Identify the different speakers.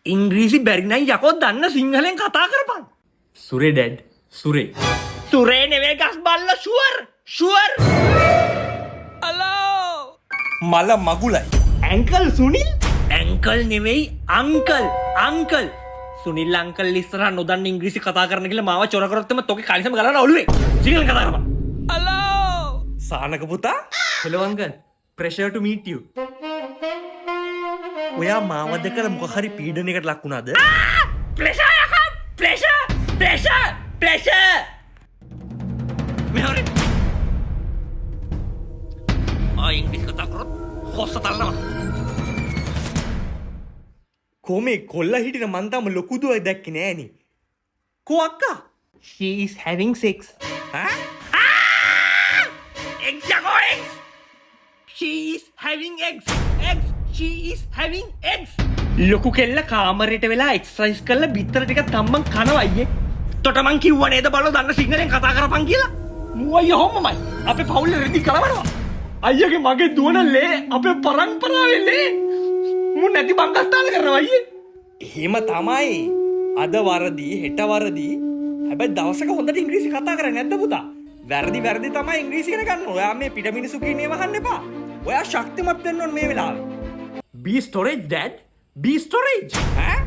Speaker 1: ඉංග්‍රීසි බැරි නම් යකෝ දන්න සිංහලෙන් කතා කරපන්. සුරේ ඩැඩ්. සුරේ. සුරේ නෙවෙයි ගස් බල්ලා ෂුවර්. අලෝ. මල මගුලයි. ඇන්කල් සුනිල්. ඇන්කල් නෙවෙයි අංකල්. සුනිල් අංකල් ඉස්සරහ නොදන්න ඉංග්‍රීසි කතා කරන්න කියලා මාව චොර කරොත් එම තෝකේ කලිසම ගලන ඔළුවේ. සිංහලෙන් කතා කරපන්. අලෝ. සානක පුතා. Hello uncle. Pressure two meet you. ඔයා මාව දැකලා මොකක් හරි පීඩනයකට ලක් වුණාද? ප්‍රෙෂර් යකෝ. ප්‍රෙෂර්. මෙහරේ. ඉංග්‍රීසි කතා කරොත් හොස්ස තල්නවා. කොමේ කොල්ලා හිටින මන් තාම ලොකු දුවක් දැක්කේ නෑනේ. කෝ අක්කා? She is having sex. Eggs යකෝ eggs. She is having eggs. She is having eggs. ලොකු කෙල්ල කාමරයට වෙලා එක්සර්සයිස් කරලා බිත්තර ටික තම්මන් කනවා අයියේ. තොට මං කිව්වා නේද බලෝ දන්න සිංහලෙන් කතා කරපන් කියලා. මූ අයියා හොම්මමයි. අපේ පවුලේ රෙදි කලවනවා. අයියාගේ මගේ දුවන ලේ අපේ පරම්පරාවේ ලේ. මූ නැති බංගස්ථාන කරනවා අයියේ. එහෙම තමයි. අද වරදී හෙට වරදී. හැබැයි දවසක හොඳට ඉංග්‍රීසි කතා කරන්නේ නැද්ද පුතා? වැරදි තමයි ඉංග්‍රීසි ඉගෙන ගන්න. ඔයා මේ පිට මිනිසු කියන්නේ වහන්න එපා. ඔයා ශක්තිමත් වෙන්න ඕන මේ වෙලාවේ. Be storage, Dad. Be storage. Huh?